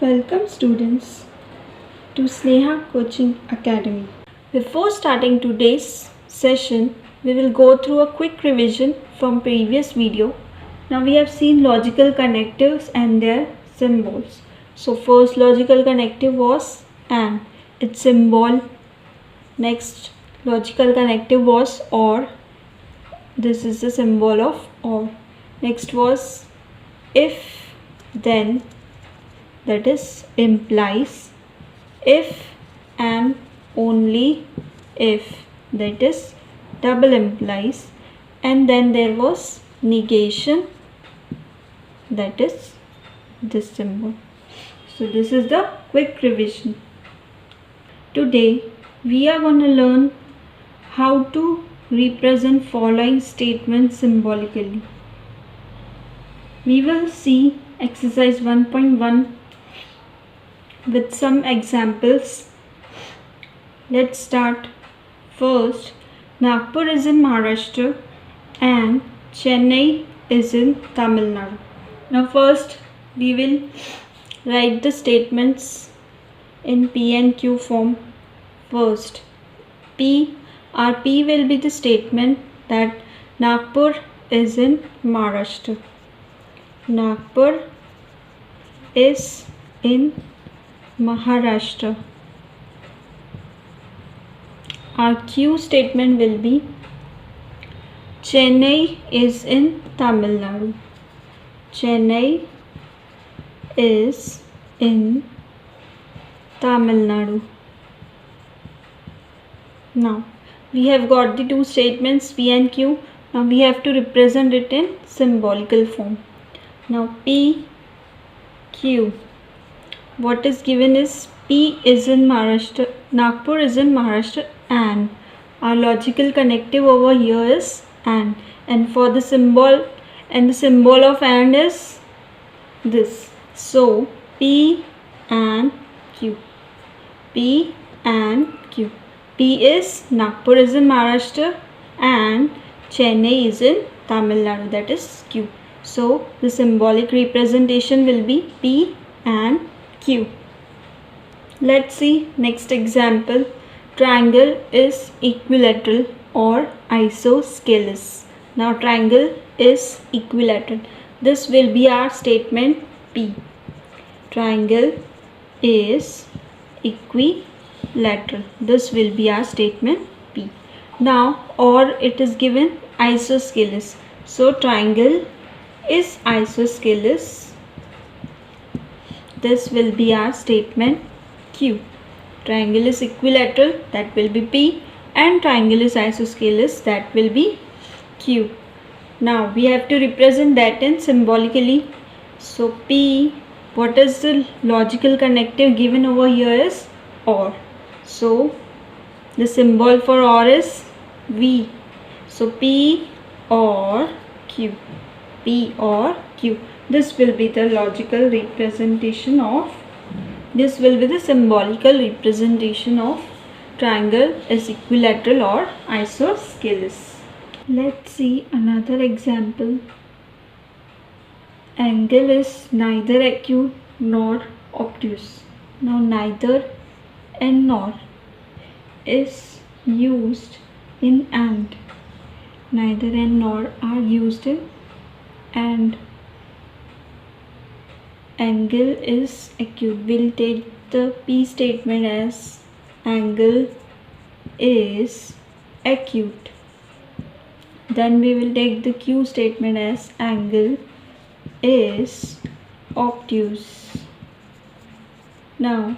Welcome students to Sneha Coaching Academy. Before starting today's session, we will go through a quick revision from previous video. Now we have seen logical connectives and their symbols. So first logical connective was and, its symbol. Next logical connective was or. This is the symbol of or. Next was if, then, that is implies, if and only if, that is double implies, and then there was negation, that is this symbol. So this is the quick revision. Today we are going to learn how to represent following statements symbolically. We will see exercise 1.1 with some examples. Let's start. First, Nagpur is in Maharashtra and Chennai is in Tamil Nadu. Now first we will write the statements in P and Q form. First, P will be the statement that Nagpur is in Maharashtra. Nagpur is in Maharashtra. Our Q statement will be Chennai is in Tamil Nadu. Chennai is in Tamil Nadu. Now we have got the two statements P and Q. Now we have to represent it in symbolical form. Now P, Q. What is given is P is in Maharashtra, Nagpur is in Maharashtra, and our logical connective over here is and for the symbol, and the symbol of and is this. So P and Q. P and Q. P is Nagpur is in Maharashtra and Chennai is in Tamil Nadu, that is Q. So the symbolic representation will be P and Q. Let's see next example. Triangle is equilateral or isosceles. Now triangle is equilateral. This will be our statement P. Triangle is equilateral. This will be our statement P. Now or it is given isosceles. So triangle is isosceles. This will be our statement Q. Triangle is equilateral, that will be P, and triangle is isosceles, that will be Q. Now we have to represent that in symbolically. So P, what is the logical connective given over here is or. So the symbol for or is V. So P or Q. P or Q. This will be the logical representation of, this will be the symbolical representation of triangle is equilateral or isosceles. Let's see another example. Angle is neither acute nor obtuse. Now neither and nor is used in and. Neither and nor are used in and. Angle is acute. We'll take the P statement as angle is acute. Then we will take the Q statement as angle is obtuse. Now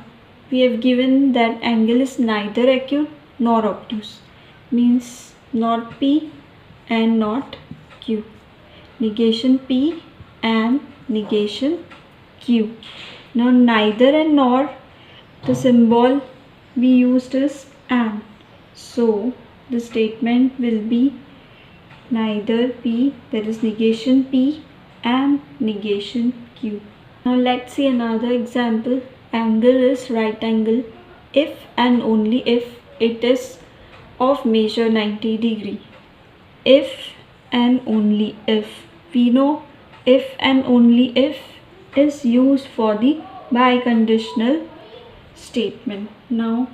we have given that angle is neither acute nor obtuse. Means not P and not Q. Negation P and negation Q. Now neither and nor, the symbol we used is and. So the statement will be neither P, that is negation P, and negation Q. Now let's see another example. Angle is right angle if and only if it is of measure 90 degree. If and only if. We know if and only if is used for the biconditional statement. Now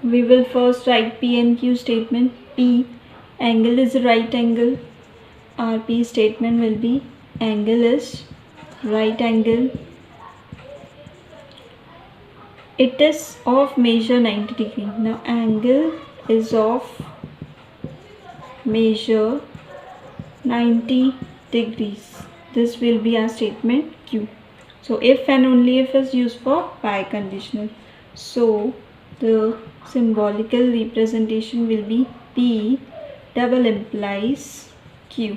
we will first write P and Q statement. P, angle is a right angle. Our P statement will be angle is right angle. It is of measure 90 degree. Now angle is of measure 90 degrees. This will be our statement Q. So if and only if is used for biconditional. So the symbolical representation will be P double implies Q.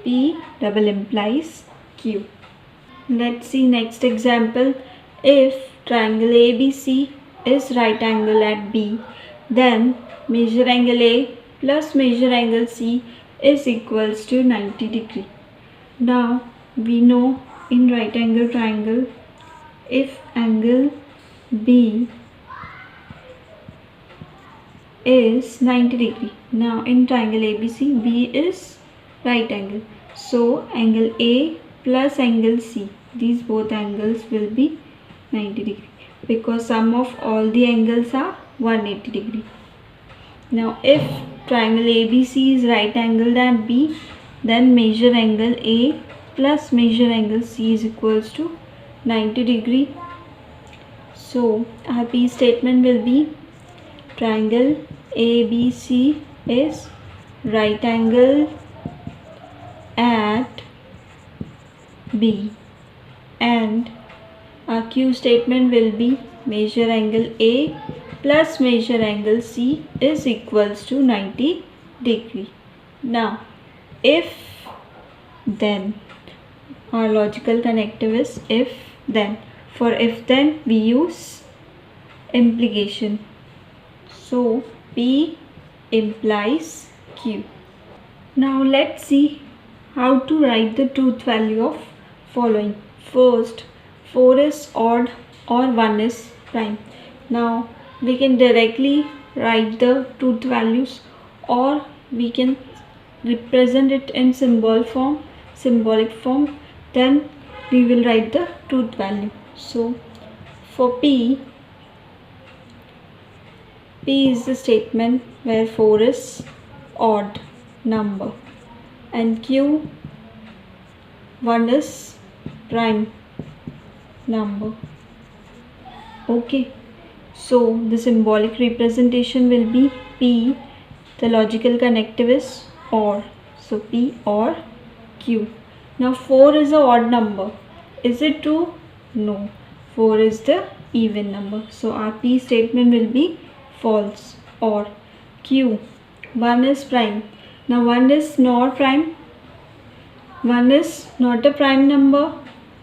P double implies Q. Let's see next example. If triangle ABC is right angle at B, then measure angle A plus measure angle C is equals to 90 degree. Now we know in right angle triangle, if angle B is 90 degree. Now in triangle ABC, B is right angle. So angle A plus angle C, these both angles will be 90 degree because sum of all the angles are 180 degree. Now if triangle ABC is right angled at B, then measure angle A plus measure angle C is equals to 90 degree. So our P statement will be triangle ABC is right angle at B, and our Q statement will be measure angle A plus measure angle C is equals to 90 degree. Now if then, our logical connective is if then. For if then we use implication. So P implies Q. Now let's see how to write the truth value of following. First, 4 is odd or 1 is prime. Now we can directly write the truth values, or we can represent it in symbolic form. Then we will write the truth value. So for P is the statement where 4 is odd number and Q 1 is prime number. Okay, so the symbolic representation will be P, the logical connective is OR. So P or Q. Now 4 is an odd number. Is it true? No. 4 is the even number. So our P statement will be false. Or Q, 1 is prime. Now 1 is not prime. 1 is not a prime number.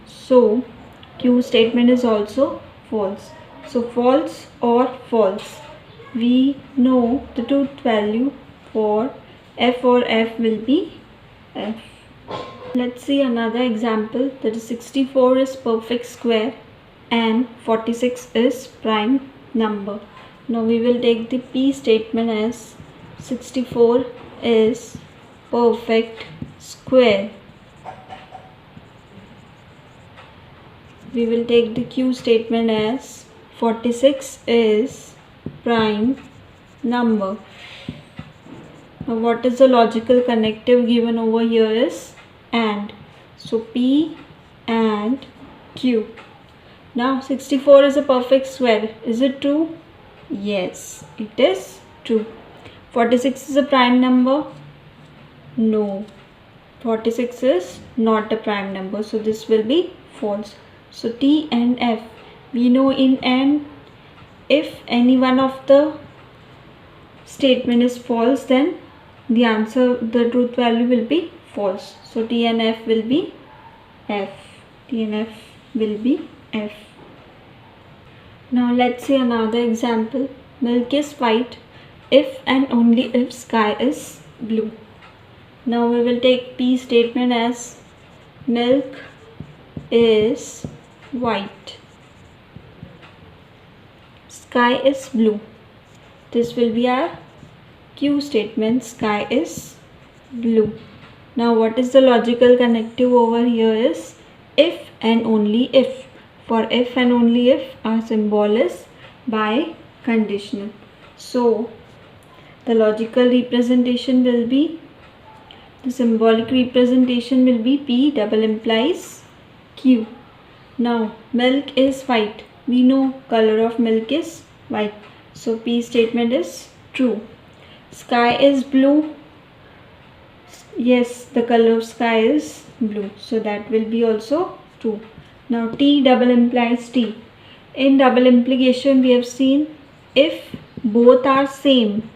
So Q statement is also false. So false or false. We know the truth value for F or F will be F. Let's see another example, that is 64 is perfect square and 46 is prime number. Now we will take the P statement as 64 is perfect square. We will take the Q statement as 46 is prime number. Now what is the logical connective given over here is AND. So P and Q. Now 64 is a perfect square. Is it true? Yes, it is true. 46 is a prime number? No. 46 is not a prime number. So this will be false. So T and F. We know in AND, if any one of the statement is false, then the answer, the truth value will be false. So T and F will be F. T and F will be F. Now let's see another example. Milk is white if and only if sky is blue. Now we will take P statement as milk is white, sky is blue. This will be our Q statement, sky is blue. Now what is the logical connective over here is if and only if. For if and only if, our symbol is biconditional. So the logical representation will be, the symbolic representation will be P double implies Q. Now milk is white. We know color of milk is white. So P statement is true. Sky is blue. Yes, the color of sky is blue. So that will be also true. Now T double implies T. In double implication we have seen if both are same,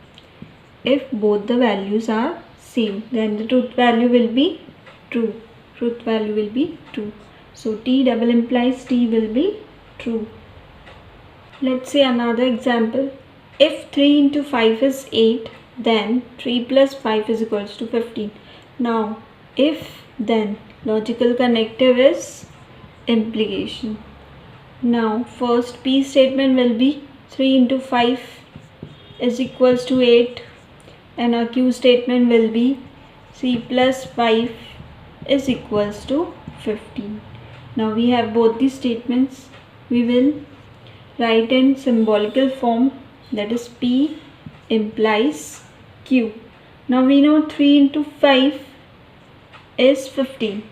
if both the values are same, then the truth value will be true. Truth value will be true. So T double implies T will be true. Let's say another example. If 3 into 5 is 8, then 3 plus 5 is equals to 15. Now if then, logical connective is implication. Now first P statement will be 3 into 5 is equals to 8, and our Q statement will be 3 plus 5 is equals to 15. Now we have both these statements. We will write in symbolical form, that is P implies Q. Now we know 3 into 5 is 15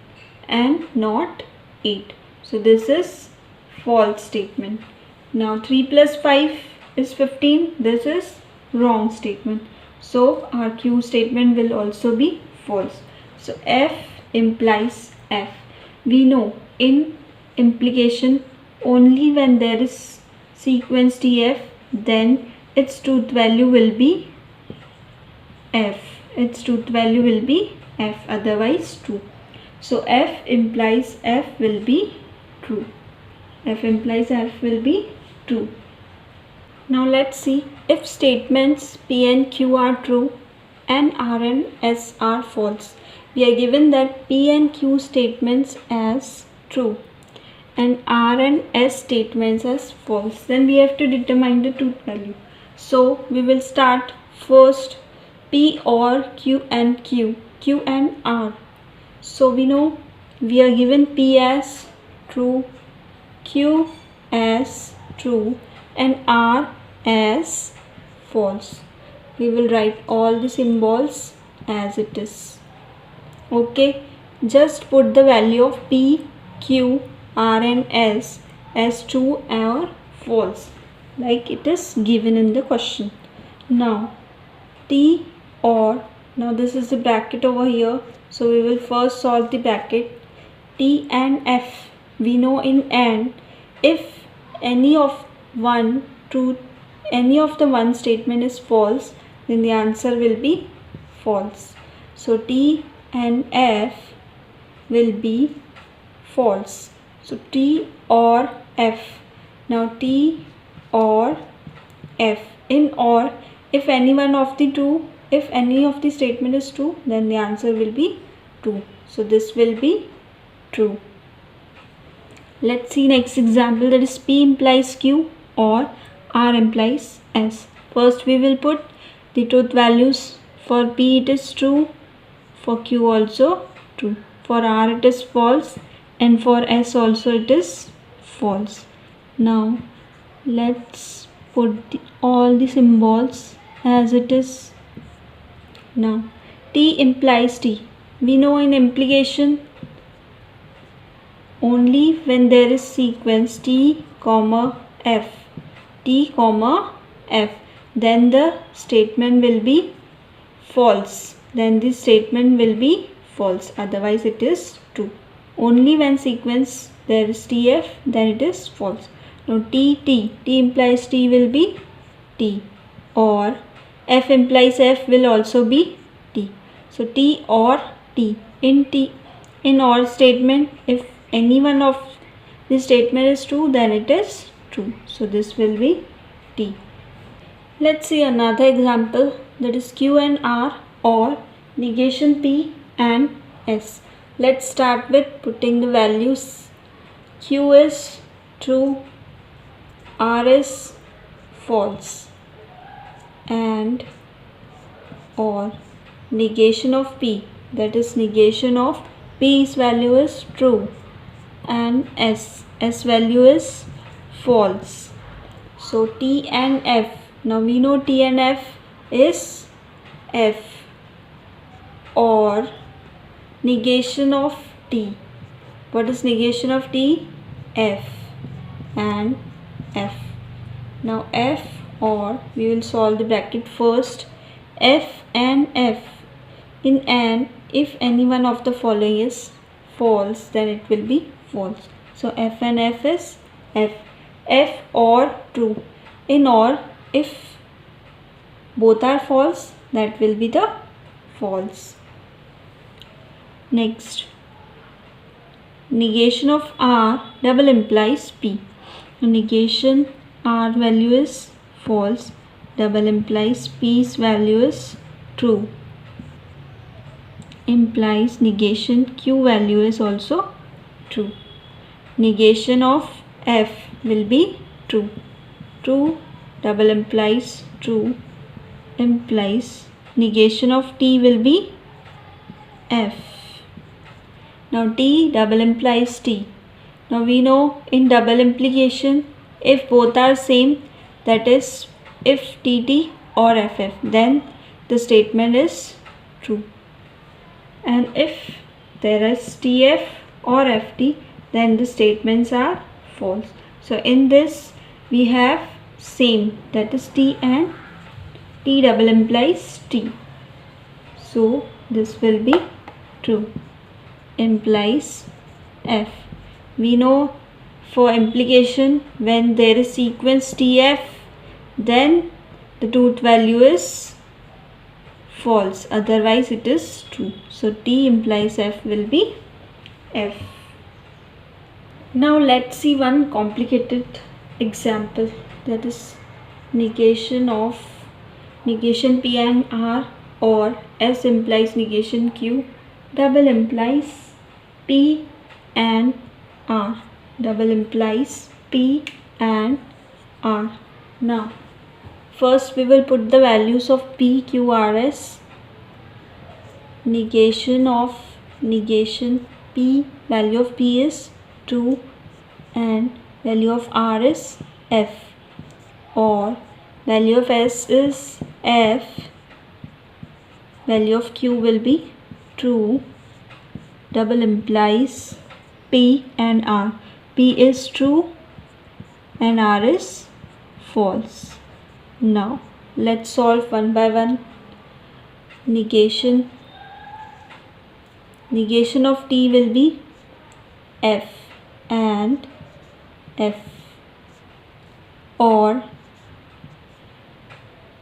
and not 8. So this is false statement. Now 3 plus 5 is 15. This is wrong statement. So our Q statement will also be false. So F implies F. We know in implication only when there is sequence TF, then its truth value will be F. Its truth value will be F, otherwise true. So F implies F will be true. F implies F will be true. Now let's see, if statements P and Q are true and R and S are false. We are given that P and Q statements as true and R and S statements as false. Then we have to determine the truth value. So we will start first P or Q and Q, Q and R. So we know we are given P as true, Q as true and R as false. We will write all the symbols as it is. Okay, just put the value of P, Q, R and S as true or false like it is given in the question. Now T or, now this is the bracket over here, so we will first solve the bracket. T and F, we know in AND, if any of one true, any of the one statement is false, then the answer will be false. So T and F will be false. So T or F. Now T or F. In OR, if any one of the two, if any of the statement is true, then the answer will be true. So this will be true. Let's see next example, that is P implies Q or R implies S. First we will put the truth values. For P it is true, for Q also true, for R it is false, and for S also it is false. Now let's put all the symbols as it is. Now T implies T. We know in implication only when there is sequence T, F, T, F, then the statement will be false. Then this statement will be false, otherwise it is true. Only when sequence there is TF, then it is false. Now T implies T will be T, or F implies F will also be T. So T or T. In OR statement, if any one of the statement is true, then it is true. So this will be T. Let's see another example, that is Q and R or negation P and S. Let's start with putting the values. Q is true, R is false, and or negation of P, that is negation of P's value is true, and S S value is false. So T and F. Now we know T and F is F, or negation of T. What is negation of T? F and F. Now F, or we will solve the bracket first. F and F. In AND, if any one of the following is false, then it will be false. So F and F is F. F or true. In OR, if both are false, that will be the false. Next, negation of R double implies P. Negation R value is false, double implies P's value is true, implies negation Q value is also true. Negation of F will be true. True double implies true, implies negation of T will be F. Now T double implies T. Now we know in double implication, if both are same, that is if TT or FF, then the statement is true. And if there is TF or FT, then the statements are false. So in this we have same, that is T and T double implies T. So this will be true, implies F. We know for implication, when there is sequence TF, then the truth value is false, otherwise it is true. So T implies F will be F. Now let's see one complicated example, that is negation P and R, or S implies negation Q, double implies P and R, double implies P and R. Now first we will put the values of P, Q, R, S. Negation P, value of P is true and value of R is F, or value of S is F, value of Q will be true, double implies P and R. P is true and R is false. Now let's solve one by one. Negation of T will be F and F, or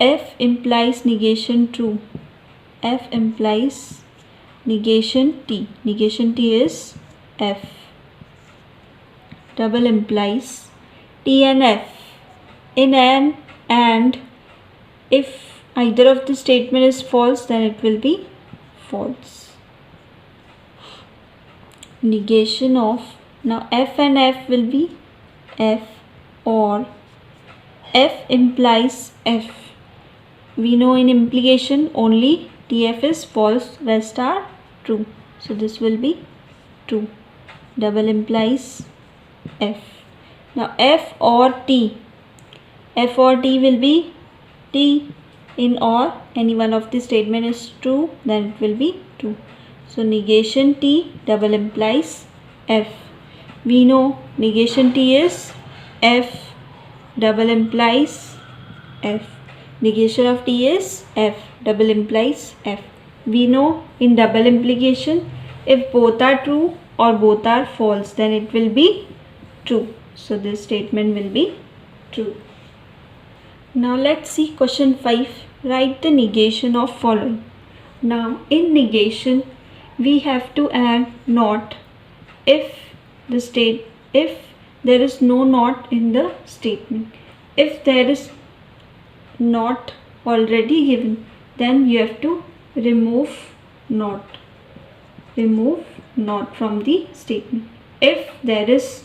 F implies negation true, F implies negation T. Negation T is F, double implies T and F. In AND, and if either of the statement is false, then it will be false. Negation of, now F and F will be F, or F implies F. We know in implication only TF is false, rest are true. So this will be true, double implies F. Now F or T will be T. In OR, any one of the statement is true, then it will be true. So negation T double implies F. We know negation T is F, double implies F. Negation of T is F, double implies F. We know in double implication, if both are true or both are false, then it will be true. So this statement will be true. Now let's see question 5. Write the negation of following. Now in negation, we have to add not if there is no not in the statement. If there is not already given, then you have to remove not from the statement. If there is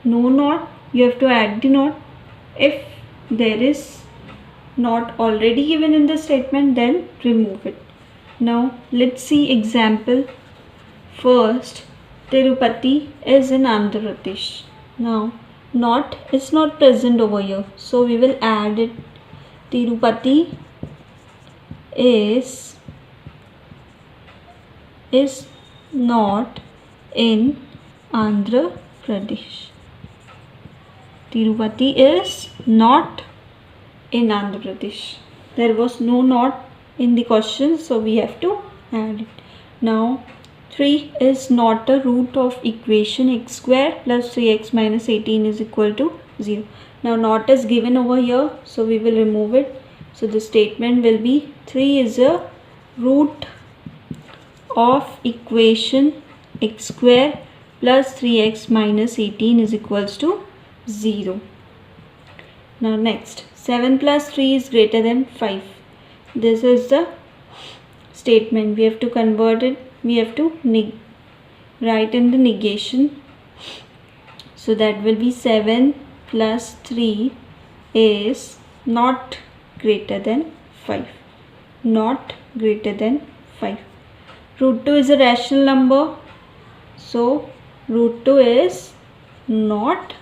no not, you have to add the not. If there is not already given in the statement, then remove it. Now let's see example. First, Tirupati is in Andhra Pradesh. Now not is not present over here, so we will add it. Tirupati is not in Andhra Pradesh. Tirupati is not in Andhra Pradesh. There was no not in the question, so we have to add it. Now 3 is not a root of equation x square plus 3x minus 18 is equal to 0. Now not is given over here, so we will remove it. So the statement will be 3 is a root of equation x square plus 3x minus 18 is equals to 0. Now next, 7 plus 3 is greater than 5. This is the statement. We have to convert it. We have to write in the negation. So that will be 7 plus 3 is not greater than 5. Not greater than 5. Root 2 is a rational number. So root 2 is not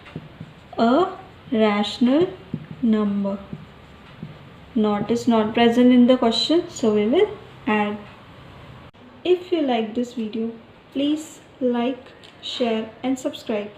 a rational number. Not is not present in the question, so we will add. If you like this video, please like, share and subscribe.